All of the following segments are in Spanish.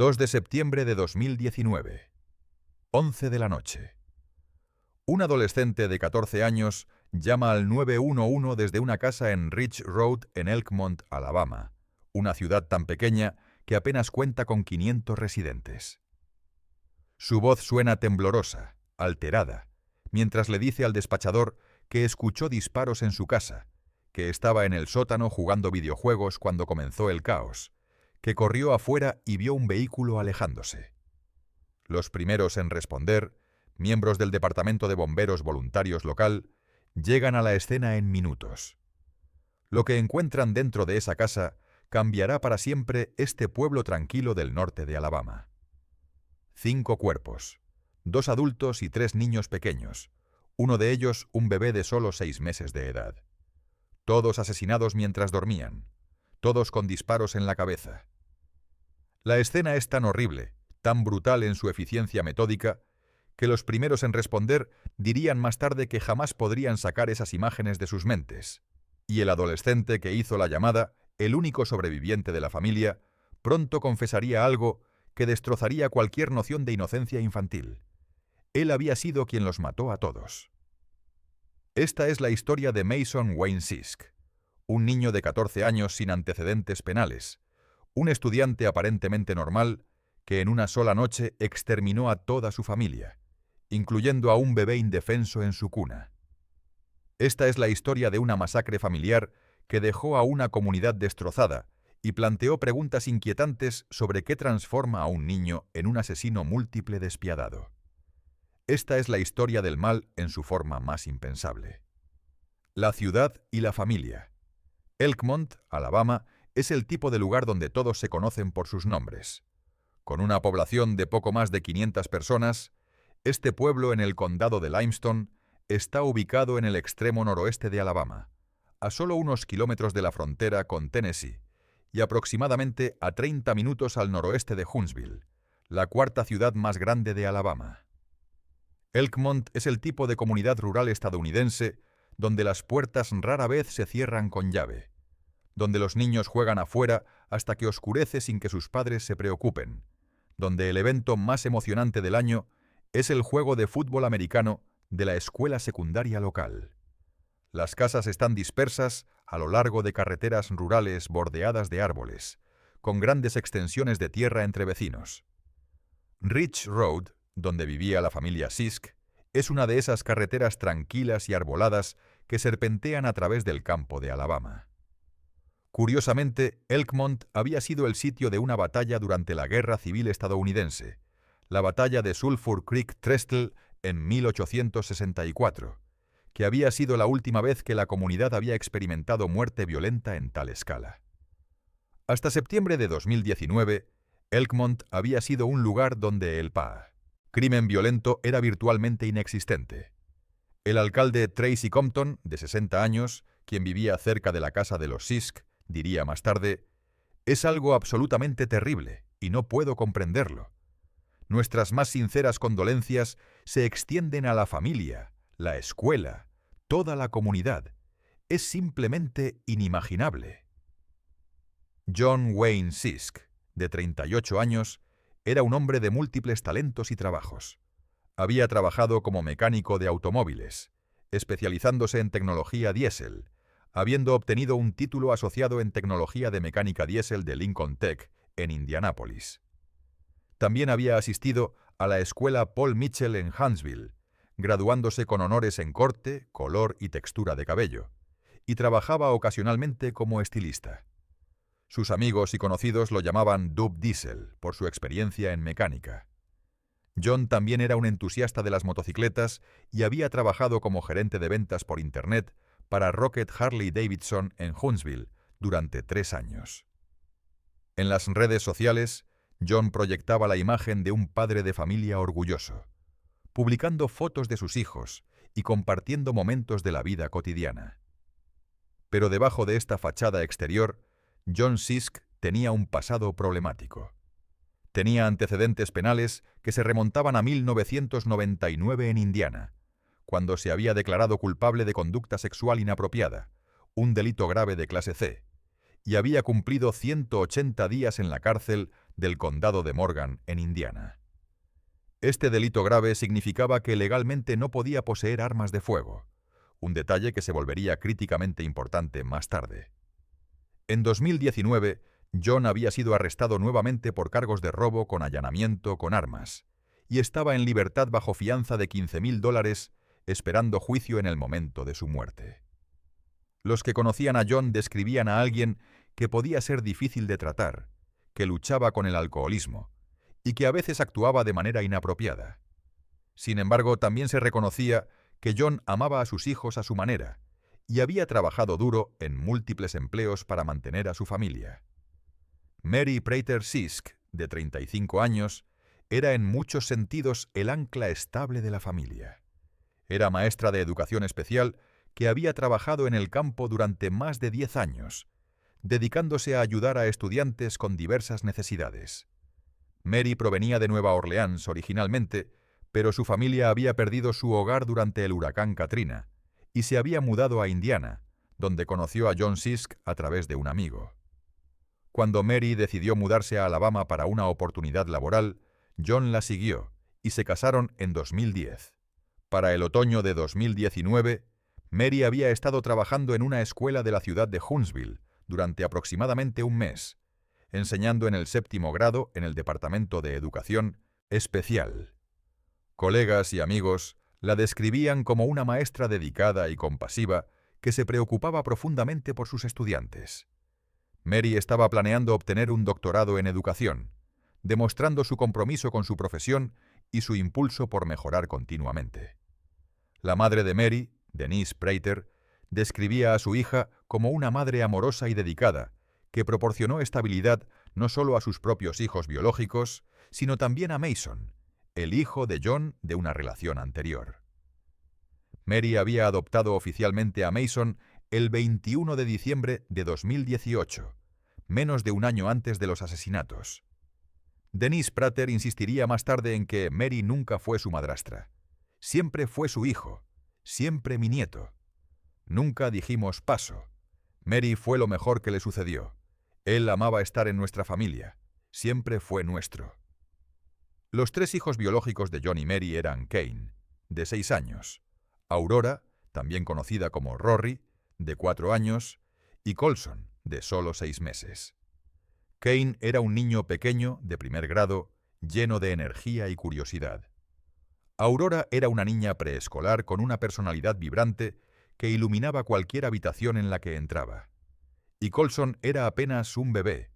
2 de septiembre de 2019. 11 de la noche. Un adolescente de 14 años llama al 911 desde una casa en Ridge Road en Elkmont, Alabama, una ciudad tan pequeña que apenas cuenta con 500 residentes. Su voz suena temblorosa, alterada, mientras le dice al despachador que escuchó disparos en su casa, que estaba en el sótano jugando videojuegos cuando comenzó el caos, que corrió afuera y vio un vehículo alejándose. Los primeros en responder, miembros del Departamento de Bomberos Voluntarios local, llegan a la escena en minutos. Lo que encuentran dentro de esa casa cambiará para siempre este pueblo tranquilo del norte de Alabama. 5 cuerpos, 2 adultos y 3 niños pequeños, uno de ellos un bebé de solo 6 meses de edad. Todos asesinados mientras dormían, todos con disparos en la cabeza. La escena es tan horrible, tan brutal en su eficiencia metódica, que los primeros en responder dirían más tarde que jamás podrían sacar esas imágenes de sus mentes. Y el adolescente que hizo la llamada, el único sobreviviente de la familia, pronto confesaría algo que destrozaría cualquier noción de inocencia infantil. Él había sido quien los mató a todos. Esta es la historia de Mason Wayne Sisk, un niño de 14 años sin antecedentes penales, un estudiante aparentemente normal que en una sola noche exterminó a toda su familia, incluyendo a un bebé indefenso en su cuna. Esta es la historia de una masacre familiar que dejó a una comunidad destrozada y planteó preguntas inquietantes sobre qué transforma a un niño en un asesino múltiple despiadado. Esta es la historia del mal en su forma más impensable. La ciudad y la familia. Elkmont, Alabama, es el tipo de lugar donde todos se conocen por sus nombres. Con una población de poco más de 500 personas, este pueblo en el condado de Limestone está ubicado en el extremo noroeste de Alabama, a solo unos kilómetros de la frontera con Tennessee y aproximadamente a 30 minutos al noroeste de Huntsville, la 4ª ciudad más grande de Alabama. Elkmont es el tipo de comunidad rural estadounidense donde las puertas rara vez se cierran con llave, donde los niños juegan afuera hasta que oscurece sin que sus padres se preocupen, donde el evento más emocionante del año es el juego de fútbol americano de la escuela secundaria local. Las casas están dispersas a lo largo de carreteras rurales bordeadas de árboles, con grandes extensiones de tierra entre vecinos. Ridge Road, donde vivía la familia Sisk, es una de esas carreteras tranquilas y arboladas que serpentean a través del campo de Alabama. Curiosamente, Elkmont había sido el sitio de una batalla durante la Guerra Civil estadounidense, la batalla de Sulphur Creek Trestle en 1864, que había sido la última vez que la comunidad había experimentado muerte violenta en tal escala. Hasta septiembre de 2019, Elkmont había sido un lugar donde el crimen violento era virtualmente inexistente. El alcalde Tracy Compton, de 60 años, quien vivía cerca de la casa de los Sisk, diría más tarde: «Es algo absolutamente terrible y no puedo comprenderlo. Nuestras más sinceras condolencias se extienden a la familia, la escuela, toda la comunidad. Es simplemente inimaginable». John Wayne Sisk, de 38 años, era un hombre de múltiples talentos y trabajos. Había trabajado como mecánico de automóviles, especializándose en tecnología diésel, habiendo obtenido un título asociado en tecnología de mecánica diésel de Lincoln Tech, en Indianápolis. También había asistido a la escuela Paul Mitchell en Huntsville, graduándose con honores en corte, color y textura de cabello, y trabajaba ocasionalmente como estilista. Sus amigos y conocidos lo llamaban Dub Diesel por su experiencia en mecánica. John también era un entusiasta de las motocicletas y había trabajado como gerente de ventas por Internet para Rocket Harley Davidson en Huntsville durante 3 años. En las redes sociales, John proyectaba la imagen de un padre de familia orgulloso, publicando fotos de sus hijos y compartiendo momentos de la vida cotidiana. Pero debajo de esta fachada exterior, John Sisk tenía un pasado problemático. Tenía antecedentes penales que se remontaban a 1999 en Indiana, cuando se había declarado culpable de conducta sexual inapropiada, un delito grave de clase C, y había cumplido 180 días en la cárcel del condado de Morgan, en Indiana. Este delito grave significaba que legalmente no podía poseer armas de fuego, un detalle que se volvería críticamente importante más tarde. En 2019, John había sido arrestado nuevamente por cargos de robo con allanamiento con armas, y estaba en libertad bajo fianza de $15,000, esperando juicio en el momento de su muerte. Los que conocían a John describían a alguien que podía ser difícil de tratar, que luchaba con el alcoholismo, y que a veces actuaba de manera inapropiada. Sin embargo, también se reconocía que John amaba a sus hijos a su manera, y había trabajado duro en múltiples empleos para mantener a su familia. Mary Prater Sisk, de 35 años, era en muchos sentidos el ancla estable de la familia. Era maestra de educación especial que había trabajado en el campo durante más de 10 años, dedicándose a ayudar a estudiantes con diversas necesidades. Mary provenía de Nueva Orleans originalmente, pero su familia había perdido su hogar durante el huracán Katrina y se había mudado a Indiana, donde conoció a John Sisk a través de un amigo. Cuando Mary decidió mudarse a Alabama para una oportunidad laboral, John la siguió y se casaron en 2010. Para el otoño de 2019, Mary había estado trabajando en una escuela de la ciudad de Huntsville durante aproximadamente un mes, enseñando en el 7º grado en el Departamento de Educación Especial. Colegas y amigos la describían como una maestra dedicada y compasiva que se preocupaba profundamente por sus estudiantes. Mary estaba planeando obtener un doctorado en educación, demostrando su compromiso con su profesión y su impulso por mejorar continuamente. La madre de Mary, Denise Prater, describía a su hija como una madre amorosa y dedicada, que proporcionó estabilidad no solo a sus propios hijos biológicos, sino también a Mason, el hijo de John de una relación anterior. Mary había adoptado oficialmente a Mason el 21 de diciembre de 2018, menos de un año antes de los asesinatos. Denise Prater insistiría más tarde en que Mary nunca fue su madrastra. Siempre fue su hijo, siempre mi nieto. Nunca dijimos paso. Mary fue lo mejor que le sucedió. Él amaba estar en nuestra familia. Siempre fue nuestro. Los 3 hijos biológicos de John y Mary eran Kane, de 6 años, Aurora, también conocida como Rory, de 4 años, y Colson, de solo 6 meses. Kane era un niño pequeño, de primer grado, lleno de energía y curiosidad. Aurora era una niña preescolar con una personalidad vibrante que iluminaba cualquier habitación en la que entraba. Y Colson era apenas un bebé,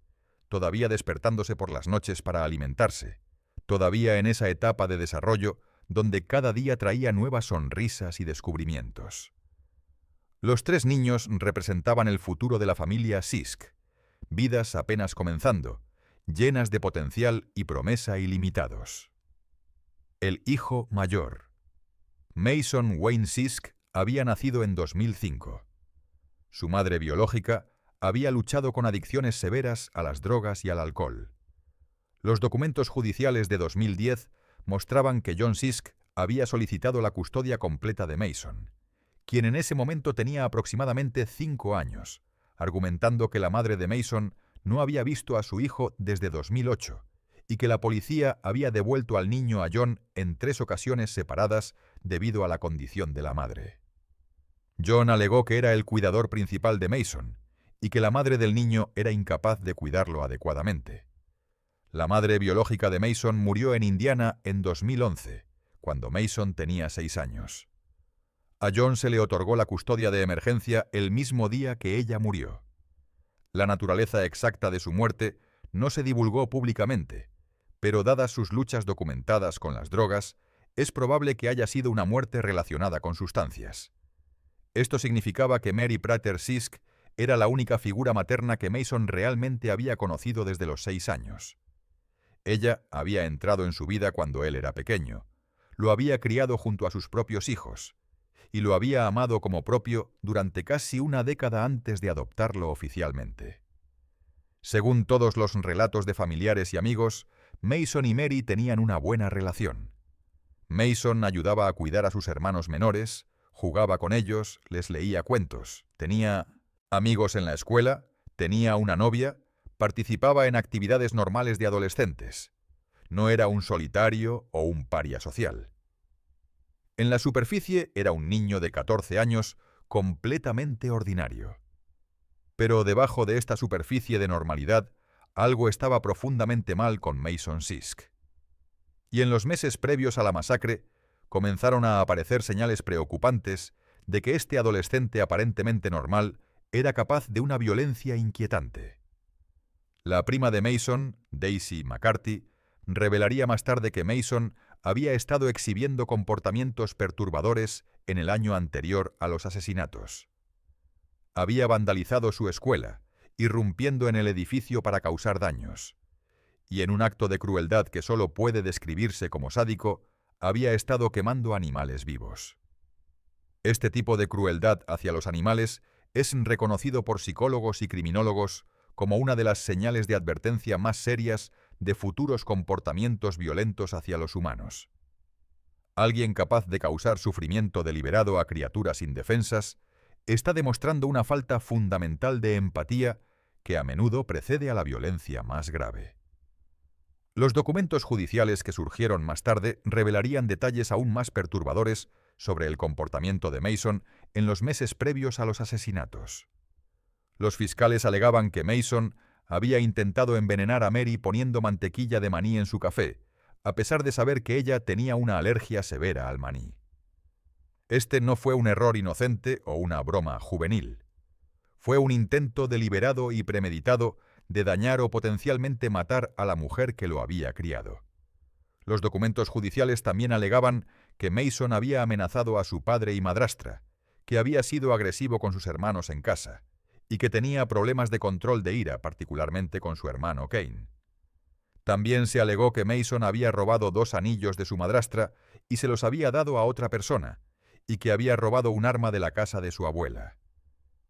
todavía despertándose por las noches para alimentarse, todavía en esa etapa de desarrollo donde cada día traía nuevas sonrisas y descubrimientos. Los 3 niños representaban el futuro de la familia Sisk, vidas apenas comenzando, llenas de potencial y promesa ilimitados. El hijo mayor. Mason Wayne Sisk había nacido en 2005. Su madre biológica había luchado con adicciones severas a las drogas y al alcohol. Los documentos judiciales de 2010 mostraban que John Sisk había solicitado la custodia completa de Mason, quien en ese momento tenía aproximadamente 5 años, argumentando que la madre de Mason no había visto a su hijo desde 2008 y que la policía había devuelto al niño a John en 3 ocasiones separadas debido a la condición de la madre. John alegó que era el cuidador principal de Mason y que la madre del niño era incapaz de cuidarlo adecuadamente. La madre biológica de Mason murió en Indiana en 2011, cuando Mason tenía 6 años. A John se le otorgó la custodia de emergencia el mismo día que ella murió. La naturaleza exacta de su muerte no se divulgó públicamente, pero dadas sus luchas documentadas con las drogas, es probable que haya sido una muerte relacionada con sustancias. Esto significaba que Mary Prater Sisk era la única figura materna que Mason realmente había conocido desde los 6 años. Ella había entrado en su vida cuando él era pequeño, lo había criado junto a sus propios hijos, y lo había amado como propio durante casi una década antes de adoptarlo oficialmente. Según todos los relatos de familiares y amigos, Mason y Mary tenían una buena relación. Mason ayudaba a cuidar a sus hermanos menores, jugaba con ellos, les leía cuentos, tenía amigos en la escuela, Tenía una novia, participaba en actividades normales de adolescentes. No era un solitario o un paria social. En la superficie era un niño de 14 años completamente ordinario. Pero debajo de esta superficie de normalidad, algo estaba profundamente mal con Mason Sisk. Y en los meses previos a la masacre, comenzaron a aparecer señales preocupantes de que este adolescente aparentemente normal era capaz de una violencia inquietante. La prima de Mason, Daisy McCarthy, revelaría más tarde que Mason había estado exhibiendo comportamientos perturbadores en el año anterior a los asesinatos. Había vandalizado su escuela, irrumpiendo en el edificio para causar daños. Y en un acto de crueldad que solo puede describirse como sádico, había estado quemando animales vivos. Este tipo de crueldad hacia los animales es reconocido por psicólogos y criminólogos como una de las señales de advertencia más serias de futuros comportamientos violentos hacia los humanos. Alguien capaz de causar sufrimiento deliberado a criaturas indefensas está demostrando una falta fundamental de empatía que a menudo precede a la violencia más grave. Los documentos judiciales que surgieron más tarde revelarían detalles aún más perturbadores sobre el comportamiento de Mason en los meses previos a los asesinatos. Los fiscales alegaban que Mason había intentado envenenar a Mary poniendo mantequilla de maní en su café, a pesar de saber que ella tenía una alergia severa al maní. Este no fue un error inocente o una broma juvenil. Fue un intento deliberado y premeditado de dañar o potencialmente matar a la mujer que lo había criado. Los documentos judiciales también alegaban que Mason había amenazado a su padre y madrastra, que había sido agresivo con sus hermanos en casa, y que tenía problemas de control de ira, particularmente con su hermano Kane. También se alegó que Mason había robado 2 anillos de su madrastra y se los había dado a otra persona, y que había robado un arma de la casa de su abuela.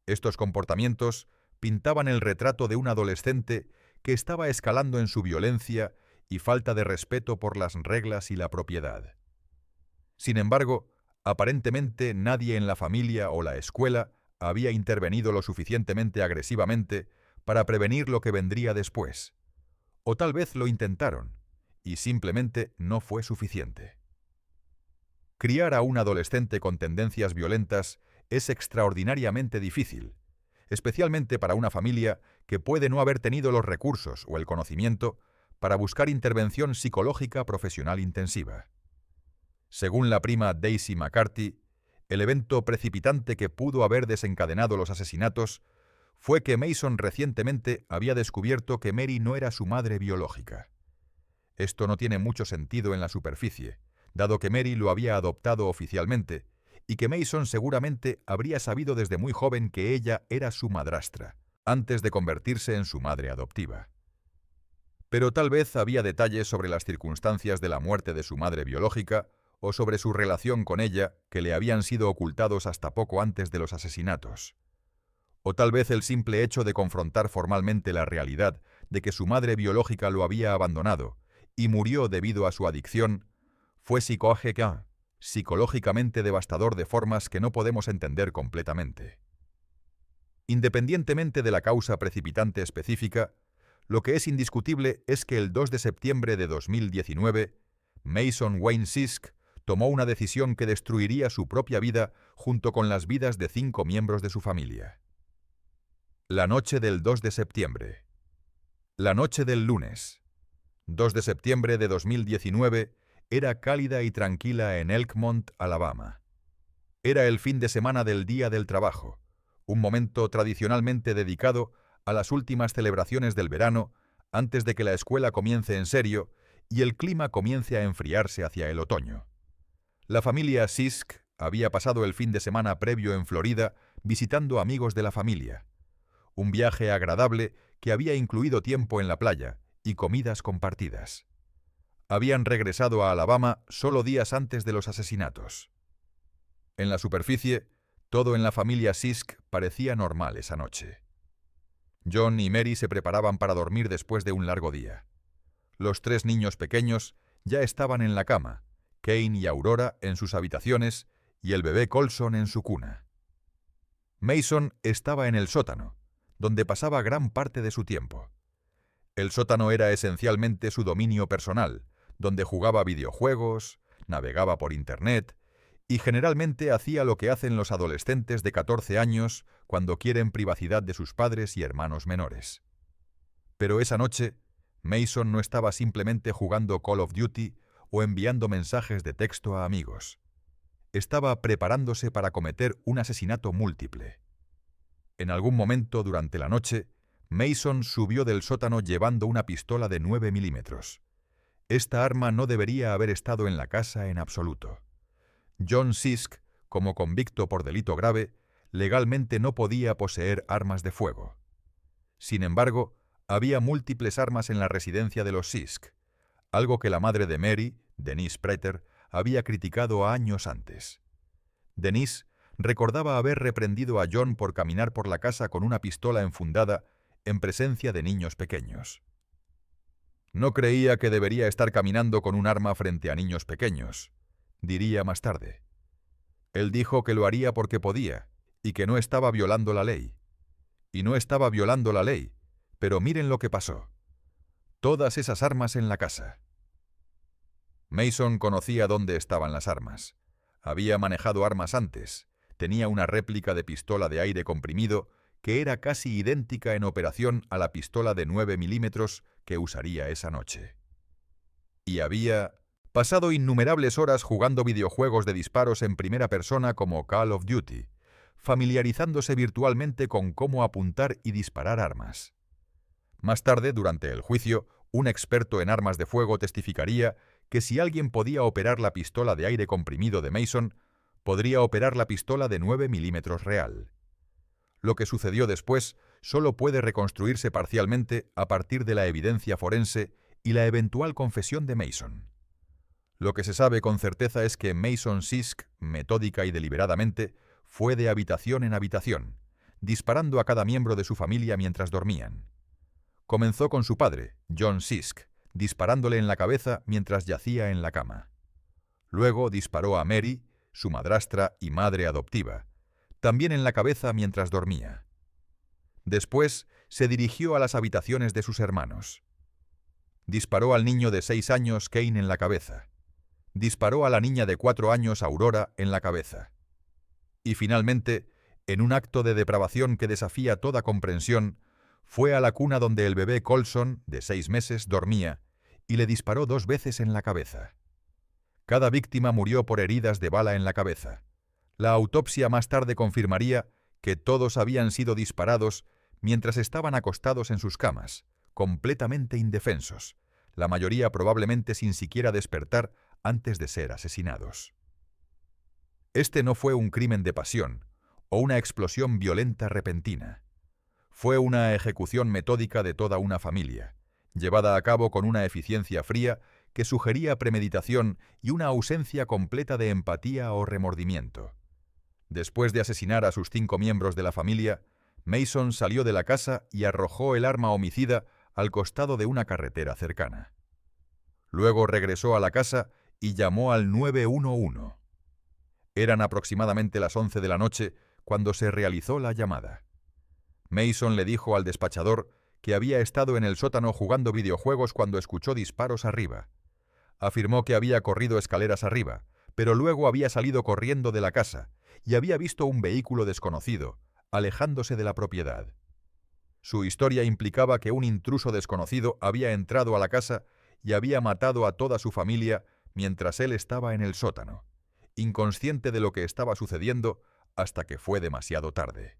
Estos comportamientos pintaban el retrato de un adolescente que estaba escalando en su violencia y falta de respeto por las reglas y la propiedad. Sin embargo, aparentemente nadie en la familia o la escuela había intervenido lo suficientemente agresivamente para prevenir lo que vendría después. O tal vez lo intentaron, y simplemente no fue suficiente. Criar a un adolescente con tendencias violentas es extraordinariamente difícil, especialmente para una familia que puede no haber tenido los recursos o el conocimiento para buscar intervención psicológica profesional intensiva. Según la prima Daisy McCarthy, el evento precipitante que pudo haber desencadenado los asesinatos fue que Mason recientemente había descubierto que Mary no era su madre biológica. Esto no tiene mucho sentido en la superficie, dado que Mary lo había adoptado oficialmente, y que Mason seguramente habría sabido desde muy joven que ella era su madrastra, antes de convertirse en su madre adoptiva. Pero tal vez había detalles sobre las circunstancias de la muerte de su madre biológica o sobre su relación con ella que le habían sido ocultados hasta poco antes de los asesinatos. O tal vez el simple hecho de confrontar formalmente la realidad de que su madre biológica lo había abandonado y murió debido a su adicción fue psicológicamente devastador de formas que no podemos entender completamente. Independientemente de la causa precipitante específica, lo que es indiscutible es que el 2 de septiembre de 2019, Mason Wayne Sisk tomó una decisión que destruiría su propia vida junto con las vidas de 5 miembros de su familia. La noche del 2 de septiembre. La noche del lunes, 2 de septiembre de 2019, era cálida y tranquila en Elkmont, Alabama. Era el fin de semana del Día del Trabajo, un momento tradicionalmente dedicado a las últimas celebraciones del verano antes de que la escuela comience en serio y el clima comience a enfriarse hacia el otoño. La familia Sisk había pasado el fin de semana previo en Florida visitando amigos de la familia. Un viaje agradable que había incluido tiempo en la playa y comidas compartidas. Habían regresado a Alabama solo días antes de los asesinatos. En la superficie, todo en la familia Sisk parecía normal esa noche. John y Mary se preparaban para dormir después de un largo día. Los 3 niños pequeños ya estaban en la cama, Kane y Aurora en sus habitaciones y el bebé Colson en su cuna. Mason estaba en el sótano, donde pasaba gran parte de su tiempo. El sótano era esencialmente su dominio personal, donde jugaba videojuegos, navegaba por Internet y generalmente hacía lo que hacen los adolescentes de 14 años cuando quieren privacidad de sus padres y hermanos menores. Pero esa noche, Mason no estaba simplemente jugando Call of Duty o enviando mensajes de texto a amigos. Estaba preparándose para cometer un asesinato múltiple. En algún momento durante la noche, Mason subió del sótano llevando una pistola de 9 milímetros. Esta arma no debería haber estado en la casa en absoluto. John Sisk, como convicto por delito grave, legalmente no podía poseer armas de fuego. Sin embargo, había múltiples armas en la residencia de los Sisk, algo que la madre de Mary, Denise Prater, había criticado años antes. Denise recordaba haber reprendido a John por caminar por la casa con una pistola enfundada en presencia de niños pequeños. No creía que debería estar caminando con un arma frente a niños pequeños, diría más tarde. Él dijo que lo haría porque podía y que no estaba violando la ley. Y no estaba violando la ley, pero miren lo que pasó. Todas esas armas en la casa. Mason conocía dónde estaban las armas. Había manejado armas antes. Tenía una réplica de pistola de aire comprimido que era casi idéntica en operación a la pistola de 9 milímetros que usaría esa noche. Y había pasado innumerables horas jugando videojuegos de disparos en primera persona como Call of Duty, familiarizándose virtualmente con cómo apuntar y disparar armas. Más tarde, durante el juicio, un experto en armas de fuego testificaría que si alguien podía operar la pistola de aire comprimido de Mason, podría operar la pistola de 9 milímetros real. Lo que sucedió después solo puede reconstruirse parcialmente a partir de la evidencia forense y la eventual confesión de Mason. Lo que se sabe con certeza es que Mason Sisk, metódica y deliberadamente, fue de habitación en habitación, disparando a cada miembro de su familia mientras dormían. Comenzó con su padre, John Sisk, disparándole en la cabeza mientras yacía en la cama. Luego disparó a Mary, su madrastra y madre adoptiva, también en la cabeza mientras dormía. Después se dirigió a las habitaciones de sus hermanos. Disparó al niño de 6 años, Kane, en la cabeza. Disparó a la niña de 4 años, Aurora, en la cabeza. Y finalmente, en un acto de depravación que desafía toda comprensión, fue a la cuna donde el bebé Colson, de 6 meses, dormía, y le disparó 2 veces en la cabeza. Cada víctima murió por heridas de bala en la cabeza. La autopsia más tarde confirmaría que todos habían sido disparados mientras estaban acostados en sus camas, completamente indefensos, la mayoría probablemente sin siquiera despertar antes de ser asesinados. Este no fue un crimen de pasión o una explosión violenta repentina. Fue una ejecución metódica de toda una familia, llevada a cabo con una eficiencia fría que sugería premeditación y una ausencia completa de empatía o remordimiento. Después de asesinar a sus 5 miembros de la familia, Mason salió de la casa y arrojó el arma homicida al costado de una carretera cercana. Luego regresó a la casa y llamó al 911. Eran aproximadamente las 11 de la noche cuando se realizó la llamada. Mason le dijo al despachador que había estado en el sótano jugando videojuegos cuando escuchó disparos arriba. Afirmó que había corrido escaleras arriba, pero luego había salido corriendo de la casa y había visto un vehículo desconocido, alejándose de la propiedad. Su historia implicaba que un intruso desconocido había entrado a la casa y había matado a toda su familia mientras él estaba en el sótano, inconsciente de lo que estaba sucediendo hasta que fue demasiado tarde.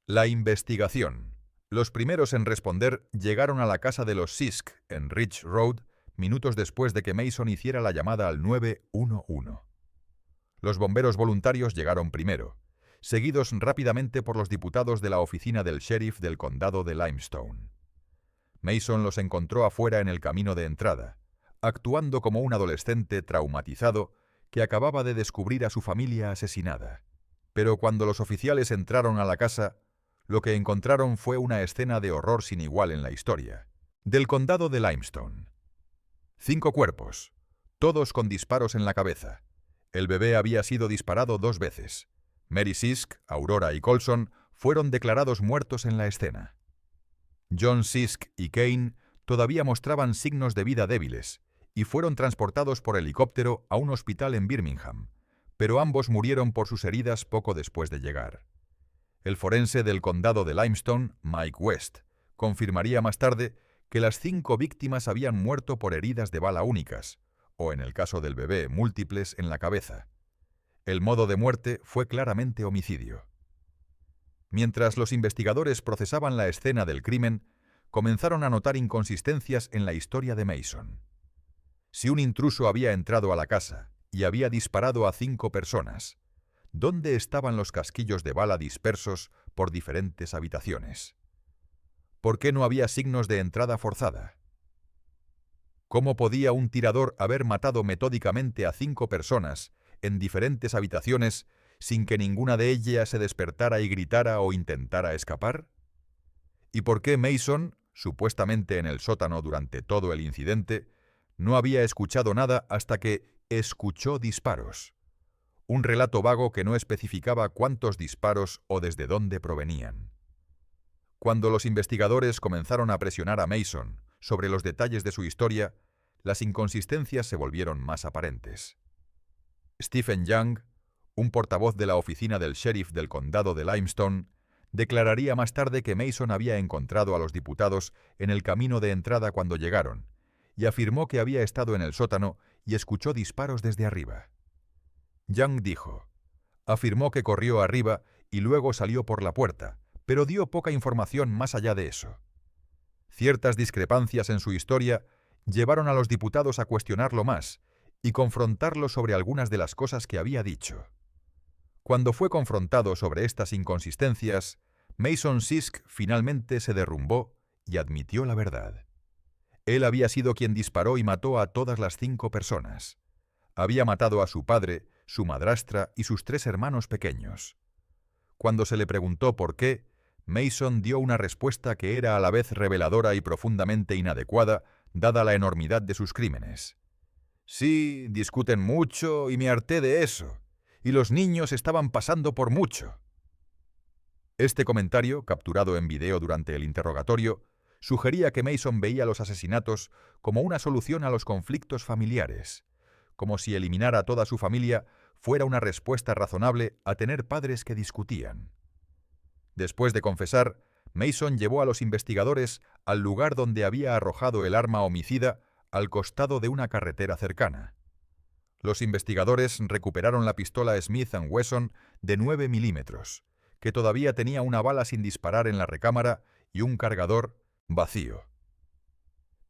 La investigación. Los primeros en responder llegaron a la casa de los Sisk, en Ridge Road, minutos después de que Mason hiciera la llamada al 911. Los bomberos voluntarios llegaron primero, seguidos rápidamente por los diputados de la oficina del sheriff del condado de Limestone. Mason los encontró afuera en el camino de entrada, actuando como un adolescente traumatizado que acababa de descubrir a su familia asesinada. Pero cuando los oficiales entraron a la casa, lo que encontraron fue una escena de horror sin igual en la historia. Del condado de Limestone. 5 cuerpos, todos con disparos en la cabeza. El bebé había sido disparado 2 veces. Mary Sisk, Aurora y Colson fueron declarados muertos en la escena. John Sisk y Kane todavía mostraban signos de vida débiles y fueron transportados por helicóptero a un hospital en Birmingham, pero ambos murieron por sus heridas poco después de llegar. El forense del condado de Limestone, Mike West, confirmaría más tarde que las 5 víctimas habían muerto por heridas de bala únicas, o en el caso del bebé, múltiples en la cabeza. El modo de muerte fue claramente homicidio. Mientras los investigadores procesaban la escena del crimen, comenzaron a notar inconsistencias en la historia de Mason. Si un intruso había entrado a la casa y había disparado a 5 personas, ¿dónde estaban los casquillos de bala dispersos por diferentes habitaciones? ¿Por qué no había signos de entrada forzada? ¿Cómo podía un tirador haber matado metódicamente a 5 personas en diferentes habitaciones sin que ninguna de ellas se despertara y gritara o intentara escapar? ¿Y por qué Mason, supuestamente en el sótano durante todo el incidente, no había escuchado nada hasta que escuchó disparos? Un relato vago que no especificaba cuántos disparos o desde dónde provenían. Cuando los investigadores comenzaron a presionar a Mason sobre los detalles de su historia, las inconsistencias se volvieron más aparentes. Stephen Young, un portavoz de la oficina del sheriff del condado de Limestone, declararía más tarde que Mason había encontrado a los diputados en el camino de entrada cuando llegaron, y afirmó que había estado en el sótano y escuchó disparos desde arriba. Young dijo, afirmó que corrió arriba y luego salió por la puerta, pero dio poca información más allá de eso. Ciertas discrepancias en su historia llevaron a los diputados a cuestionarlo más y confrontarlo sobre algunas de las cosas que había dicho. Cuando fue confrontado sobre estas inconsistencias, Mason Sisk finalmente se derrumbó y admitió la verdad. Él había sido quien disparó y mató a todas las 5 personas. Había matado a su padre, su madrastra y sus 3 hermanos pequeños. Cuando se le preguntó por qué, Mason dio una respuesta que era a la vez reveladora y profundamente inadecuada, dada la enormidad de sus crímenes. Sí, discuten mucho y me harté de eso, y los niños estaban pasando por mucho. Este comentario, capturado en video durante el interrogatorio, sugería que Mason veía los asesinatos como una solución a los conflictos familiares, como si eliminar a toda su familia fuera una respuesta razonable a tener padres que discutían. Después de confesar, Mason llevó a los investigadores al lugar donde había arrojado el arma homicida al costado de una carretera cercana. Los investigadores recuperaron la pistola Smith & Wesson de 9 milímetros, que todavía tenía una bala sin disparar en la recámara y un cargador vacío.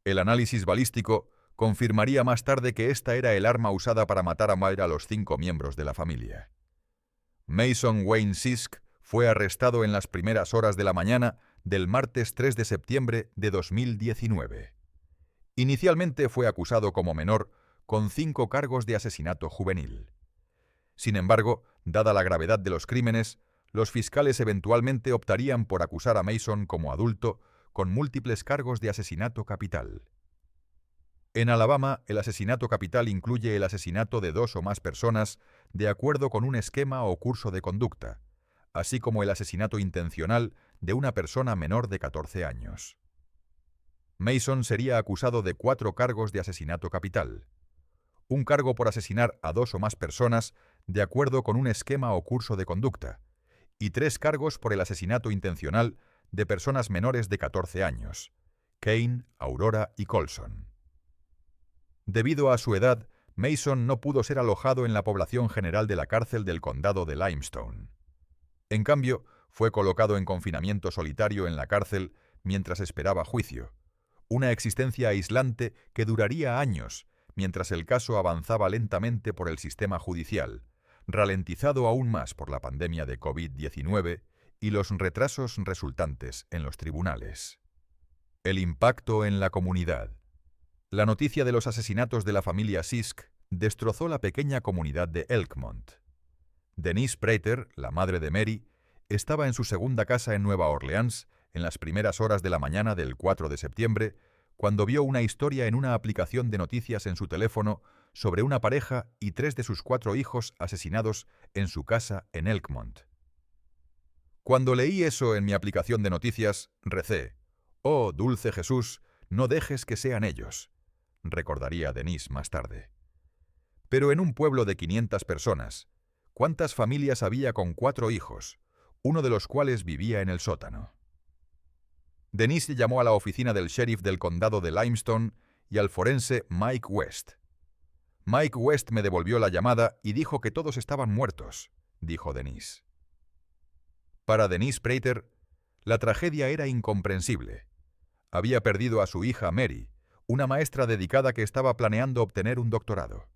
El análisis balístico confirmaría más tarde que esta era el arma usada para matar a los 5 miembros de la familia. Mason Wayne Sisk fue arrestado en las primeras horas de la mañana del martes 3 de septiembre de 2019. Inicialmente fue acusado como menor con 5 cargos de asesinato juvenil. Sin embargo, dada la gravedad de los crímenes, los fiscales eventualmente optarían por acusar a Mason como adulto con múltiples cargos de asesinato capital. En Alabama, el asesinato capital incluye el asesinato de 2 o más personas de acuerdo con un esquema o curso de conducta, así como el asesinato intencional de una persona menor de 14 años. Mason sería acusado de 4 cargos de asesinato capital. Un cargo por asesinar a 2 o más personas de acuerdo con un esquema o curso de conducta, y 3 cargos por el asesinato intencional de personas menores de 14 años, Kane, Aurora y Colson. Debido a su edad, Mason no pudo ser alojado en la población general de la cárcel del condado de Limestone. En cambio, fue colocado en confinamiento solitario en la cárcel mientras esperaba juicio, una existencia aislante que duraría años mientras el caso avanzaba lentamente por el sistema judicial, ralentizado aún más por la pandemia de COVID-19 y los retrasos resultantes en los tribunales. El impacto en la comunidad. La noticia de los asesinatos de la familia Sisk destrozó la pequeña comunidad de Elkmont. Denise Prater, la madre de Mary, estaba en su segunda casa en Nueva Orleans en las primeras horas de la mañana del 4 de septiembre, cuando vio una historia en una aplicación de noticias en su teléfono sobre una pareja y 3 de sus 4 hijos asesinados en su casa en Elkmont. Cuando leí eso en mi aplicación de noticias, recé, «Oh, dulce Jesús, no dejes que sean ellos», recordaría Denise más tarde. Pero en un pueblo de 500 personas, ¿cuántas familias había con 4 hijos, uno de los cuales vivía en el sótano? Denise llamó a la oficina del sheriff del condado de Limestone y al forense Mike West. Mike West me devolvió la llamada y dijo que todos estaban muertos, dijo Denise. Para Denise Prater, la tragedia era incomprensible. Había perdido a su hija Mary, una maestra dedicada que estaba planeando obtener un doctorado.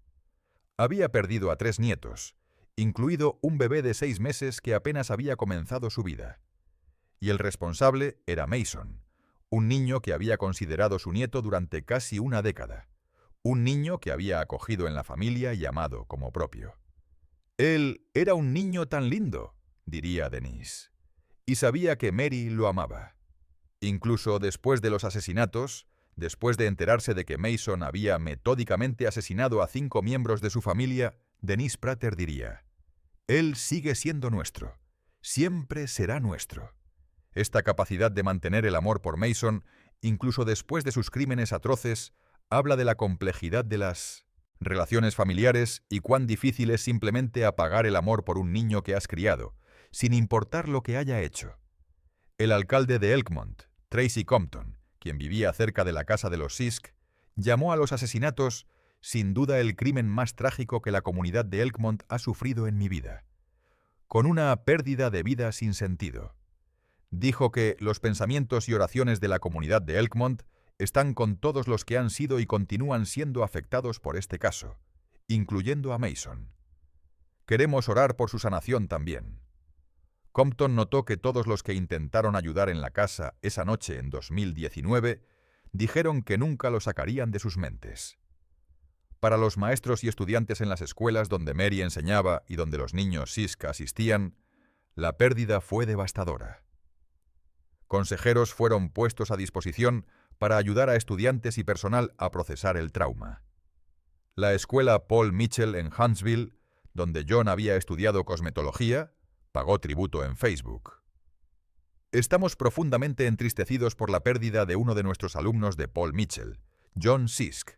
Había perdido a 3 nietos, incluido un bebé de 6 meses que apenas había comenzado su vida. Y el responsable era Mason, un niño que había considerado su nieto durante casi una década. Un niño que había acogido en la familia y amado como propio. Él era un niño tan lindo, diría Denise, y sabía que Mary lo amaba. Incluso después de los asesinatos, después de enterarse de que Mason había metódicamente asesinado a 5 miembros de su familia, Denise Prater diría: «Él sigue siendo nuestro, siempre será nuestro». Esta capacidad de mantener el amor por Mason, incluso después de sus crímenes atroces, habla de la complejidad de las relaciones familiares y cuán difícil es simplemente apagar el amor por un niño que has criado, sin importar lo que haya hecho. El alcalde de Elkmont, Tracy Compton, quien vivía cerca de la casa de los Sisk, llamó a los asesinatos sin duda el crimen más trágico que la comunidad de Elkmont ha sufrido en mi vida, con una pérdida de vida sin sentido. Dijo que los pensamientos y oraciones de la comunidad de Elkmont están con todos los que han sido y continúan siendo afectados por este caso, incluyendo a Mason. Queremos orar por su sanación también. Compton notó que todos los que intentaron ayudar en la casa esa noche en 2019 dijeron que nunca lo sacarían de sus mentes. Para los maestros y estudiantes en las escuelas donde Mary enseñaba y donde los niños Sisk asistían, la pérdida fue devastadora. Consejeros fueron puestos a disposición para ayudar a estudiantes y personal a procesar el trauma. La escuela Paul Mitchell en Huntsville, donde John había estudiado cosmetología, pagó tributo en Facebook. Estamos profundamente entristecidos por la pérdida de uno de nuestros alumnos de Paul Mitchell, John Sisk.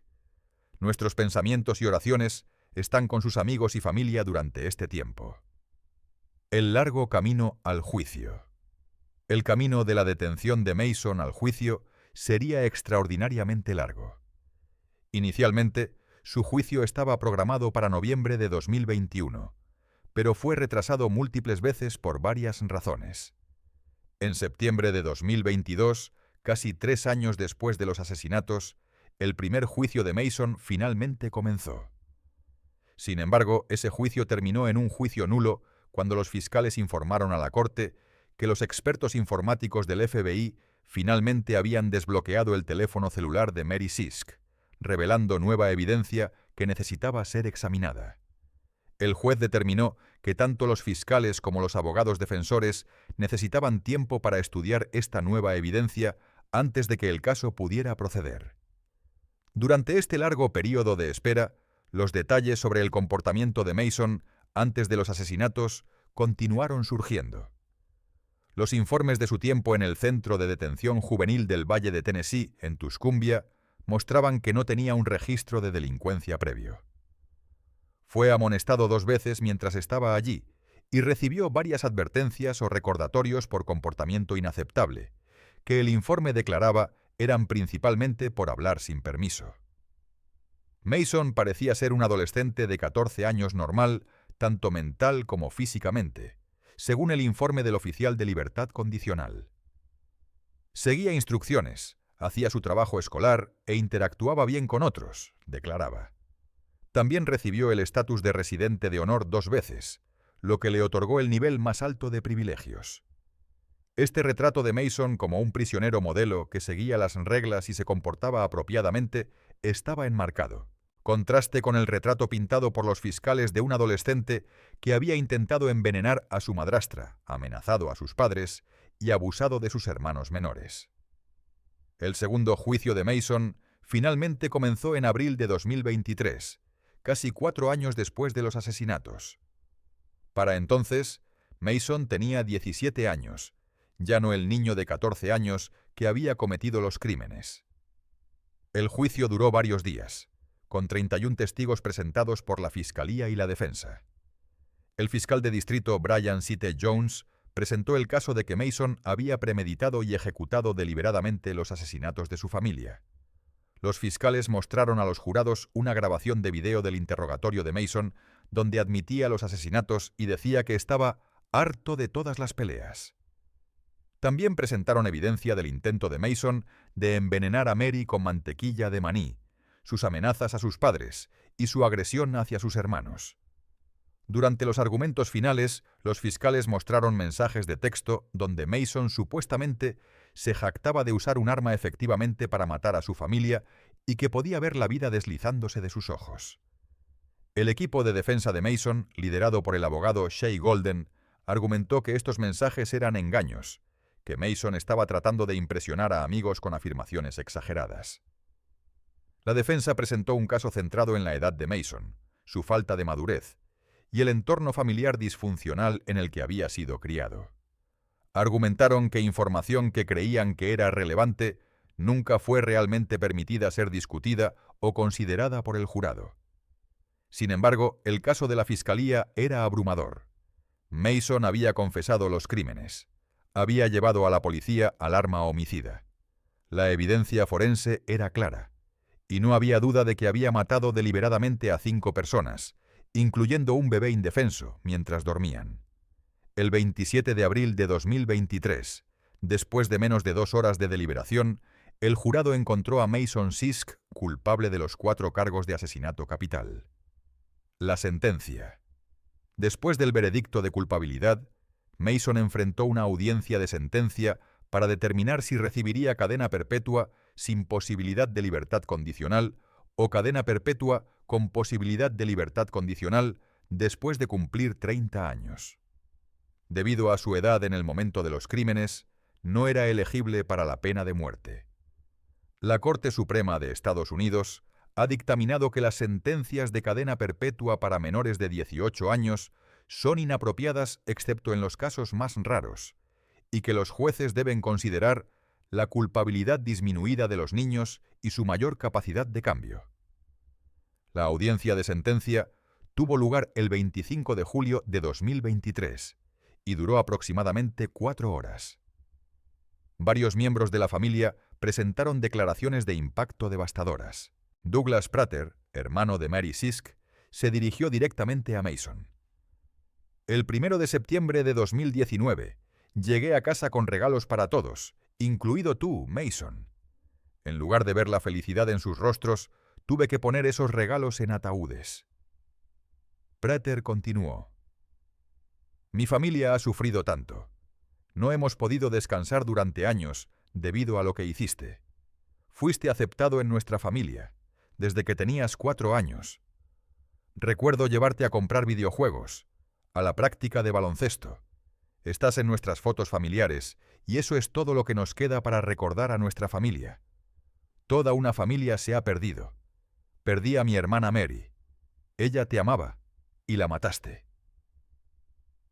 Nuestros pensamientos y oraciones están con sus amigos y familia durante este tiempo. El largo camino al juicio. El camino de la detención de Mason al juicio sería extraordinariamente largo. Inicialmente, su juicio estaba programado para noviembre de 2021, pero fue retrasado múltiples veces por varias razones. En septiembre de 2022, casi 3 años después de los asesinatos, el primer juicio de Mason finalmente comenzó. Sin embargo, ese juicio terminó en un juicio nulo cuando los fiscales informaron a la corte que los expertos informáticos del FBI finalmente habían desbloqueado el teléfono celular de Mary Sisk, revelando nueva evidencia que necesitaba ser examinada. El juez determinó que tanto los fiscales como los abogados defensores necesitaban tiempo para estudiar esta nueva evidencia antes de que el caso pudiera proceder. Durante este largo período de espera, los detalles sobre el comportamiento de Mason antes de los asesinatos continuaron surgiendo. Los informes de su tiempo en el Centro de Detención Juvenil del Valle de Tennessee, en Tuscumbia, mostraban que no tenía un registro de delincuencia previo. Fue amonestado 2 veces mientras estaba allí y recibió varias advertencias o recordatorios por comportamiento inaceptable, que el informe declaraba eran principalmente por hablar sin permiso. Mason parecía ser un adolescente de 14 años normal, tanto mental como físicamente, según el informe del oficial de libertad condicional. Seguía instrucciones, hacía su trabajo escolar e interactuaba bien con otros, declaraba. También recibió el estatus de residente de honor 2 veces, lo que le otorgó el nivel más alto de privilegios. Este retrato de Mason como un prisionero modelo que seguía las reglas y se comportaba apropiadamente estaba enmarcado. Contraste con el retrato pintado por los fiscales de un adolescente que había intentado envenenar a su madrastra, amenazado a sus padres y abusado de sus hermanos menores. El segundo juicio de Mason finalmente comenzó en abril de 2023, casi 4 años después de los asesinatos. Para entonces, Mason tenía 17 años, ya no el niño de 14 años que había cometido los crímenes. El juicio duró varios días, con 31 testigos presentados por la Fiscalía y la defensa. El fiscal de distrito Brian C.T. Jones presentó el caso de que Mason había premeditado y ejecutado deliberadamente los asesinatos de su familia. Los fiscales mostraron a los jurados una grabación de video del interrogatorio de Mason donde admitía los asesinatos y decía que estaba harto de todas las peleas. También presentaron evidencia del intento de Mason de envenenar a Mary con mantequilla de maní, sus amenazas a sus padres y su agresión hacia sus hermanos. Durante los argumentos finales, los fiscales mostraron mensajes de texto donde Mason supuestamente se jactaba de usar un arma efectivamente para matar a su familia y que podía ver la vida deslizándose de sus ojos. El equipo de defensa de Mason, liderado por el abogado Shea Golden, argumentó que estos mensajes eran engaños, que Mason estaba tratando de impresionar a amigos con afirmaciones exageradas. La defensa presentó un caso centrado en la edad de Mason, su falta de madurez y el entorno familiar disfuncional en el que había sido criado. Argumentaron que información que creían que era relevante nunca fue realmente permitida ser discutida o considerada por el jurado. Sin embargo, el caso de la Fiscalía era abrumador. Mason había confesado los crímenes. Había llevado a la policía al arma homicida. La evidencia forense era clara, y no había duda de que había matado deliberadamente a 5 personas, incluyendo un bebé indefenso, mientras dormían. El 27 de abril de 2023, después de menos de 2 horas de deliberación, el jurado encontró a Mason Sisk culpable de los 4 cargos de asesinato capital. La sentencia. Después del veredicto de culpabilidad, Mason enfrentó una audiencia de sentencia para determinar si recibiría cadena perpetua sin posibilidad de libertad condicional o cadena perpetua con posibilidad de libertad condicional después de cumplir 30 años. Debido a su edad en el momento de los crímenes, no era elegible para la pena de muerte. La Corte Suprema de Estados Unidos ha dictaminado que las sentencias de cadena perpetua para menores de 18 años son inapropiadas excepto en los casos más raros, y que los jueces deben considerar la culpabilidad disminuida de los niños y su mayor capacidad de cambio. La audiencia de sentencia tuvo lugar el 25 de julio de 2023 y duró aproximadamente 4 horas. Varios miembros de la familia presentaron declaraciones de impacto devastadoras. Douglas Prater, hermano de Mary Sisk, se dirigió directamente a Mason. El 1 de septiembre de 2019, llegué a casa con regalos para todos, incluido tú, Mason. En lugar de ver la felicidad en sus rostros, tuve que poner esos regalos en ataúdes. Prater continuó. Mi familia ha sufrido tanto. No hemos podido descansar durante años debido a lo que hiciste. Fuiste aceptado en nuestra familia, desde que tenías 4 años. Recuerdo llevarte a comprar videojuegos, a la práctica de baloncesto. Estás en nuestras fotos familiares, y eso es todo lo que nos queda para recordar a nuestra familia. Toda una familia se ha perdido. Perdí a mi hermana Mary. Ella te amaba, y la mataste.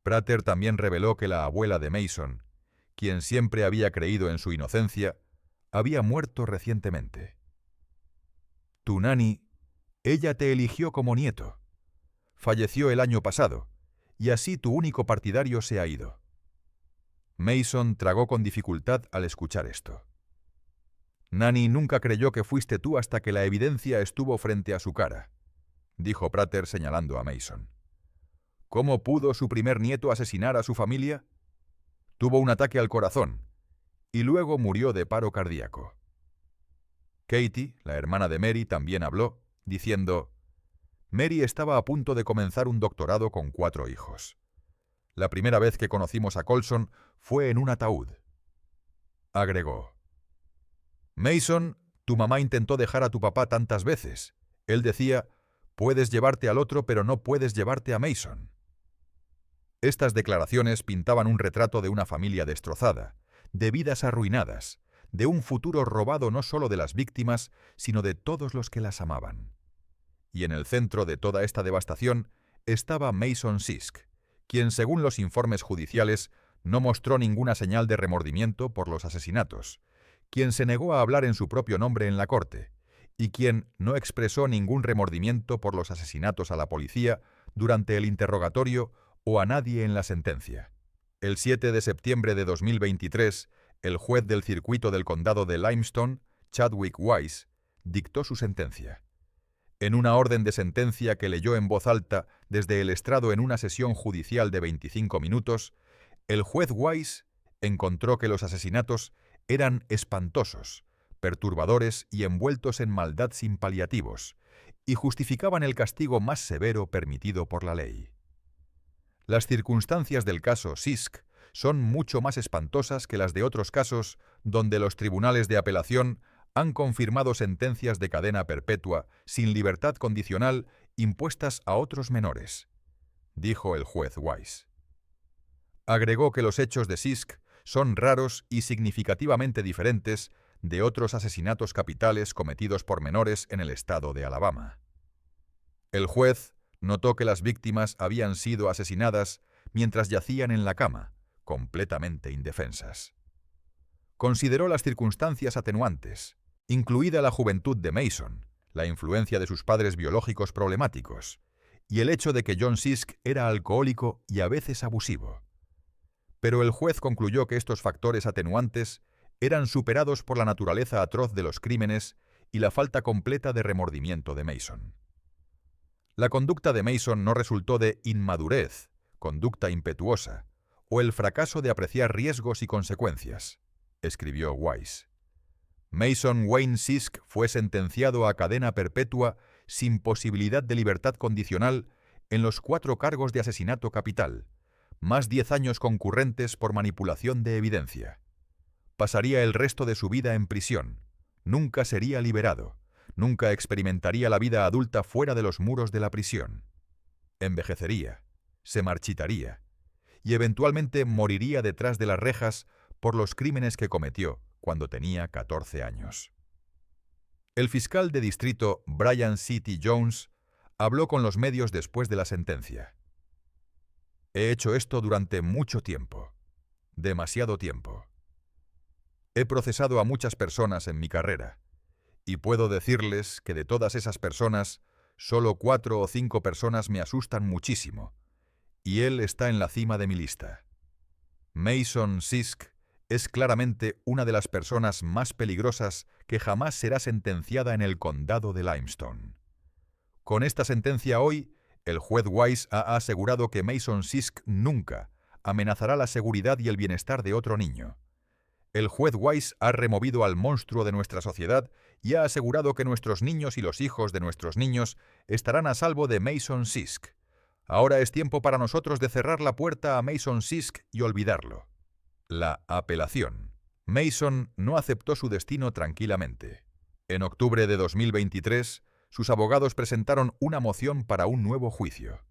Prater también reveló que la abuela de Mason, quien siempre había creído en su inocencia, había muerto recientemente. Tu nani, ella te eligió como nieto. Falleció el año pasado, y así tu único partidario se ha ido. Mason tragó con dificultad al escuchar esto. Nani nunca creyó que fuiste tú hasta que la evidencia estuvo frente a su cara, dijo Prater señalando a Mason. ¿Cómo pudo su primer nieto asesinar a su familia? Tuvo un ataque al corazón, y luego murió de paro cardíaco. Katie, la hermana de Mary, también habló, diciendo: Mary estaba a punto de comenzar un doctorado con 4 hijos. La primera vez que conocimos a Colson fue en un ataúd. Agregó: Mason, tu mamá intentó dejar a tu papá tantas veces. Él decía, puedes llevarte al otro, pero no puedes llevarte a Mason. Estas declaraciones pintaban un retrato de una familia destrozada, de vidas arruinadas, de un futuro robado no solo de las víctimas, sino de todos los que las amaban. Y en el centro de toda esta devastación estaba Mason Sisk, quien, según los informes judiciales, no mostró ninguna señal de remordimiento por los asesinatos, quien se negó a hablar en su propio nombre en la corte, y quien no expresó ningún remordimiento por los asesinatos a la policía durante el interrogatorio o a nadie en la sentencia. El 7 de septiembre de 2023, el juez del circuito del condado de Limestone, Chadwick Wise, dictó su sentencia. En una orden de sentencia que leyó en voz alta desde el estrado en una sesión judicial de 25 minutos, el juez Wise encontró que los asesinatos eran espantosos, perturbadores y envueltos en maldad sin paliativos, y justificaban el castigo más severo permitido por la ley. Las circunstancias del caso Sisk son mucho más espantosas que las de otros casos donde los tribunales de apelación han confirmado sentencias de cadena perpetua sin libertad condicional impuestas a otros menores, dijo el juez Wise. Agregó que los hechos de Sisk son raros y significativamente diferentes de otros asesinatos capitales cometidos por menores en el estado de Alabama. El juez notó que las víctimas habían sido asesinadas mientras yacían en la cama, completamente indefensas. Consideró las circunstancias atenuantes, incluida la juventud de Mason, la influencia de sus padres biológicos problemáticos, y el hecho de que John Sisk era alcohólico y a veces abusivo. Pero el juez concluyó que estos factores atenuantes eran superados por la naturaleza atroz de los crímenes y la falta completa de remordimiento de Mason. La conducta de Mason no resultó de inmadurez, conducta impetuosa, o el fracaso de apreciar riesgos y consecuencias, escribió Wise. Mason Wayne Sisk fue sentenciado a cadena perpetua sin posibilidad de libertad condicional en los 4 cargos de asesinato capital, más 10 años concurrentes por manipulación de evidencia. Pasaría el resto de su vida en prisión, nunca sería liberado, nunca experimentaría la vida adulta fuera de los muros de la prisión. Envejecería, se marchitaría, y eventualmente moriría detrás de las rejas por los crímenes que cometió cuando tenía 14 años. El fiscal de distrito Brian C.T. Jones habló con los medios después de la sentencia. He hecho esto durante mucho tiempo, demasiado tiempo. He procesado a muchas personas en mi carrera, y puedo decirles que de todas esas personas, solo 4 o 5 personas me asustan muchísimo, y él está en la cima de mi lista. Mason Sisk es claramente una de las personas más peligrosas que jamás será sentenciada en el condado de Limestone. Con esta sentencia hoy, el juez Wise ha asegurado que Mason Sisk nunca amenazará la seguridad y el bienestar de otro niño. El juez Wise ha removido al monstruo de nuestra sociedad y ha asegurado que nuestros niños y los hijos de nuestros niños estarán a salvo de Mason Sisk. Ahora es tiempo para nosotros de cerrar la puerta a Mason Sisk y olvidarlo. La apelación. Mason no aceptó su destino tranquilamente. En octubre de 2023, sus abogados presentaron una moción para un nuevo juicio.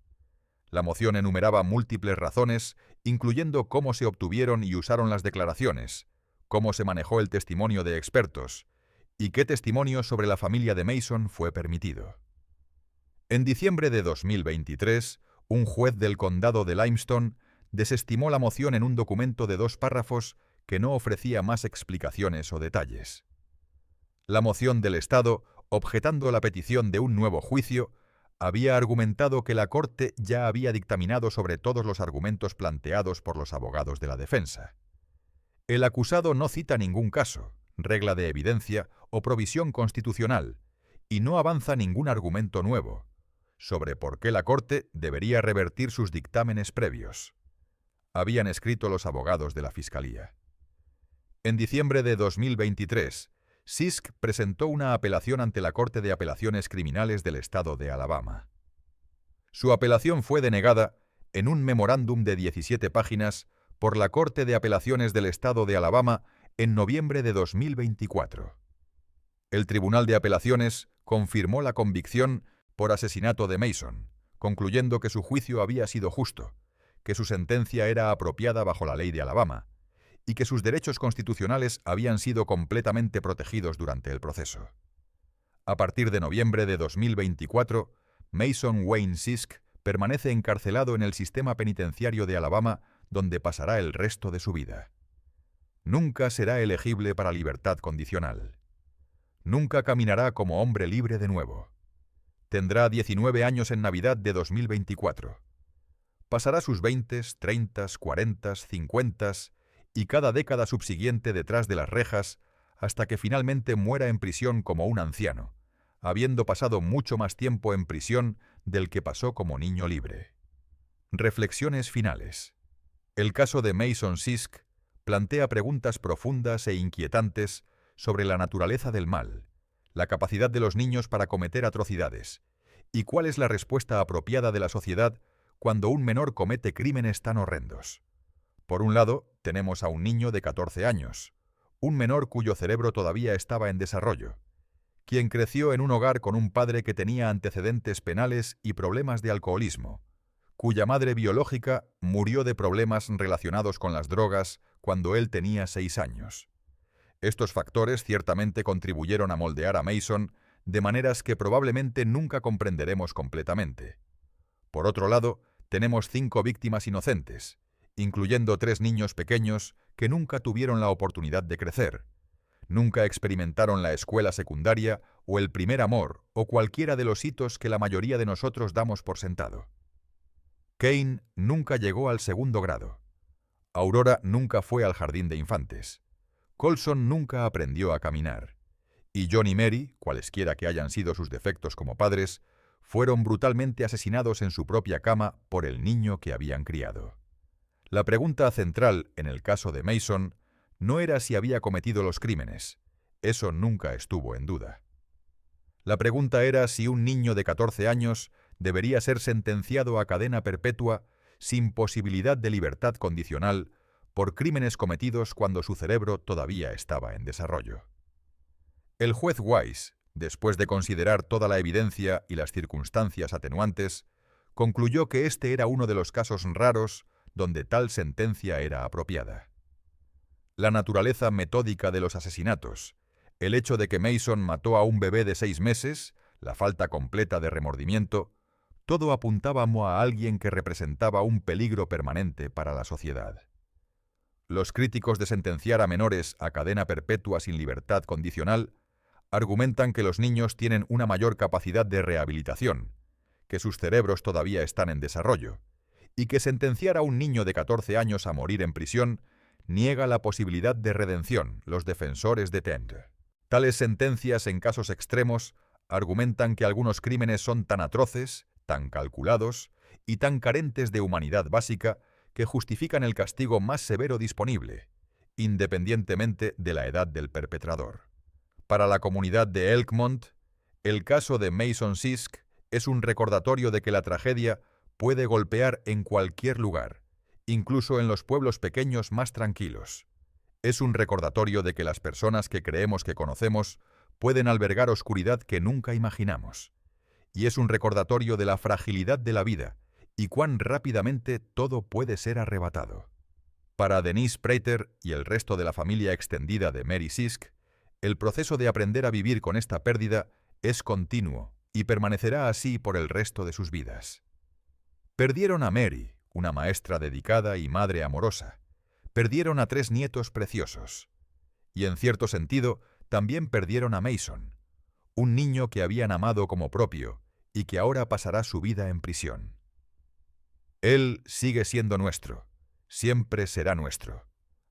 La moción enumeraba múltiples razones, incluyendo cómo se obtuvieron y usaron las declaraciones, cómo se manejó el testimonio de expertos y qué testimonio sobre la familia de Mason fue permitido. En diciembre de 2023, un juez del condado de Limestone desestimó la moción en un documento de 2 párrafos que no ofrecía más explicaciones o detalles. La moción del Estado, objetando la petición de un nuevo juicio, había argumentado que la Corte ya había dictaminado sobre todos los argumentos planteados por los abogados de la defensa. El acusado no cita ningún caso, regla de evidencia o provisión constitucional, y no avanza ningún argumento nuevo sobre por qué la Corte debería revertir sus dictámenes previos, habían escrito los abogados de la Fiscalía. En diciembre de 2023, Sisk presentó una apelación ante la Corte de Apelaciones Criminales del Estado de Alabama. Su apelación fue denegada en un memorándum de 17 páginas por la Corte de Apelaciones del Estado de Alabama en noviembre de 2024. El Tribunal de Apelaciones confirmó la convicción por asesinato de Mason, concluyendo que su juicio había sido justo, que su sentencia era apropiada bajo la ley de Alabama y que sus derechos constitucionales habían sido completamente protegidos durante el proceso. A partir de noviembre de 2024, Mason Wayne Sisk permanece encarcelado en el sistema penitenciario de Alabama donde pasará el resto de su vida. Nunca será elegible para libertad condicional. Nunca caminará como hombre libre de nuevo. Tendrá 19 años en Navidad de 2024. Pasará sus 20, 30, 40, 50 y cada década subsiguiente detrás de las rejas hasta que finalmente muera en prisión como un anciano, habiendo pasado mucho más tiempo en prisión del que pasó como niño libre. Reflexiones finales. El caso de Mason Sisk plantea preguntas profundas e inquietantes sobre la naturaleza del mal, la capacidad de los niños para cometer atrocidades, y cuál es la respuesta apropiada de la sociedad cuando un menor comete crímenes tan horrendos. Por un lado, tenemos a un niño de 14 años, un menor cuyo cerebro todavía estaba en desarrollo, quien creció en un hogar con un padre que tenía antecedentes penales y problemas de alcoholismo, cuya madre biológica murió de problemas relacionados con las drogas cuando él tenía 6 años. Estos factores ciertamente contribuyeron a moldear a Mason de maneras que probablemente nunca comprenderemos completamente. Por otro lado, tenemos 5 víctimas inocentes, incluyendo 3 niños pequeños que nunca tuvieron la oportunidad de crecer, nunca experimentaron la escuela secundaria o el primer amor o cualquiera de los hitos que la mayoría de nosotros damos por sentado. Kane nunca llegó al 2º grado. Aurora nunca fue al jardín de infantes. Colson nunca aprendió a caminar. Y John y Mary, cualesquiera que hayan sido sus defectos como padres, fueron brutalmente asesinados en su propia cama por el niño que habían criado. La pregunta central en el caso de Mason no era si había cometido los crímenes. Eso nunca estuvo en duda. La pregunta era si un niño de 14 años debería ser sentenciado a cadena perpetua sin posibilidad de libertad condicional por crímenes cometidos cuando su cerebro todavía estaba en desarrollo. El juez Wise, después de considerar toda la evidencia y las circunstancias atenuantes, concluyó que este era uno de los casos raros donde tal sentencia era apropiada. La naturaleza metódica de los asesinatos, el hecho de que Mason mató a un bebé de 6 meses, la falta completa de remordimiento, todo apuntaba a alguien que representaba un peligro permanente para la sociedad. Los críticos de sentenciar a menores a cadena perpetua sin libertad condicional argumentan que los niños tienen una mayor capacidad de rehabilitación, que sus cerebros todavía están en desarrollo, y que sentenciar a un niño de 14 años a morir en prisión niega la posibilidad de redención, los defensores de Tent. Tales sentencias en casos extremos argumentan que algunos crímenes son tan atroces, tan calculados y tan carentes de humanidad básica que justifican el castigo más severo disponible, independientemente de la edad del perpetrador. Para la comunidad de Elkmont, el caso de Mason Sisk es un recordatorio de que la tragedia puede golpear en cualquier lugar, incluso en los pueblos pequeños más tranquilos. Es un recordatorio de que las personas que creemos que conocemos pueden albergar oscuridad que nunca imaginamos. Y es un recordatorio de la fragilidad de la vida y cuán rápidamente todo puede ser arrebatado. Para Denise Prater y el resto de la familia extendida de Mary Sisk, el proceso de aprender a vivir con esta pérdida es continuo y permanecerá así por el resto de sus vidas. Perdieron a Mary, una maestra dedicada y madre amorosa. Perdieron a 3 nietos preciosos. Y en cierto sentido, también perdieron a Mason, un niño que habían amado como propio y que ahora pasará su vida en prisión. Él sigue siendo nuestro, siempre será nuestro,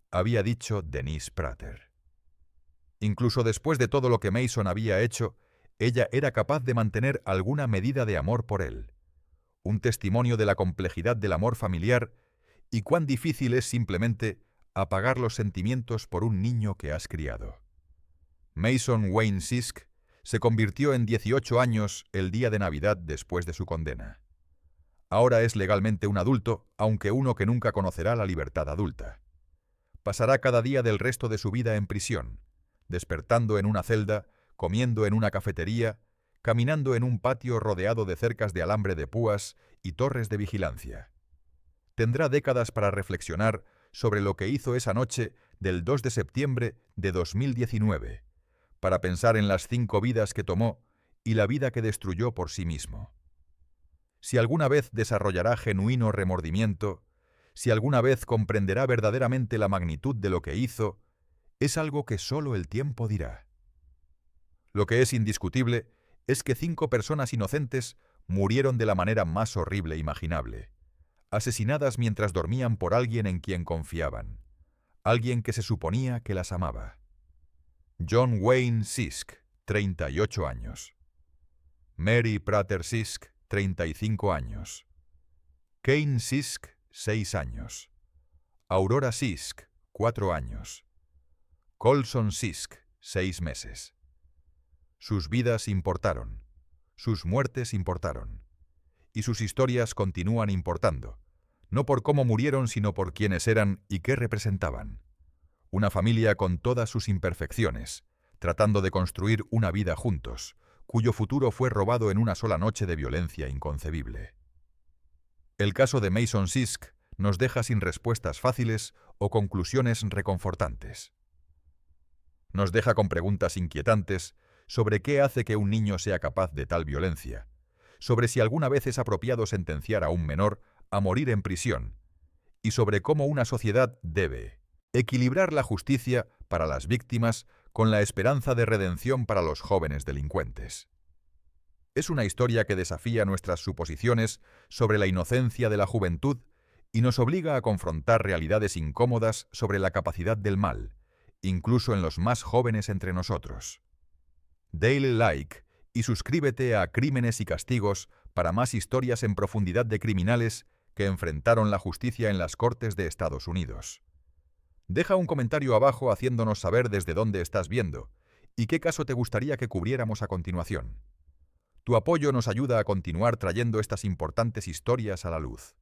había dicho Denise Prater. Incluso después de todo lo que Mason había hecho, ella era capaz de mantener alguna medida de amor por él. Un testimonio de la complejidad del amor familiar y cuán difícil es simplemente apagar los sentimientos por un niño que has criado. Mason Wayne Sisk se convirtió en 18 años el día de Navidad después de su condena. Ahora es legalmente un adulto, aunque uno que nunca conocerá la libertad adulta. Pasará cada día del resto de su vida en prisión, despertando en una celda, comiendo en una cafetería, caminando en un patio rodeado de cercas de alambre de púas y torres de vigilancia. Tendrá décadas para reflexionar sobre lo que hizo esa noche del 2 de septiembre de 2019, para pensar en las 5 vidas que tomó y la vida que destruyó por sí mismo. Si alguna vez desarrollará genuino remordimiento, si alguna vez comprenderá verdaderamente la magnitud de lo que hizo, es algo que solo el tiempo dirá. Lo que es indiscutible es que 5 personas inocentes murieron de la manera más horrible imaginable, asesinadas mientras dormían por alguien en quien confiaban, alguien que se suponía que las amaba. John Wayne Sisk, 38 años. Mary Prater Sisk, 35 años. Kane Sisk, 6 años. Aurora Sisk, 4 años. Colson Sisk, 6 meses. Sus vidas importaron, sus muertes importaron, y sus historias continúan importando, no por cómo murieron sino por quiénes eran y qué representaban. Una familia con todas sus imperfecciones, tratando de construir una vida juntos, cuyo futuro fue robado en una sola noche de violencia inconcebible. El caso de Mason Sisk nos deja sin respuestas fáciles o conclusiones reconfortantes. Nos deja con preguntas inquietantes sobre qué hace que un niño sea capaz de tal violencia, sobre si alguna vez es apropiado sentenciar a un menor a morir en prisión, y sobre cómo una sociedad debe equilibrar la justicia para las víctimas con la esperanza de redención para los jóvenes delincuentes. Es una historia que desafía nuestras suposiciones sobre la inocencia de la juventud y nos obliga a confrontar realidades incómodas sobre la capacidad del mal, incluso en los más jóvenes entre nosotros. Dale like y suscríbete a Crímenes y Castigos para más historias en profundidad de criminales que enfrentaron la justicia en las Cortes de Estados Unidos. Deja un comentario abajo haciéndonos saber desde dónde estás viendo y qué caso te gustaría que cubriéramos a continuación. Tu apoyo nos ayuda a continuar trayendo estas importantes historias a la luz.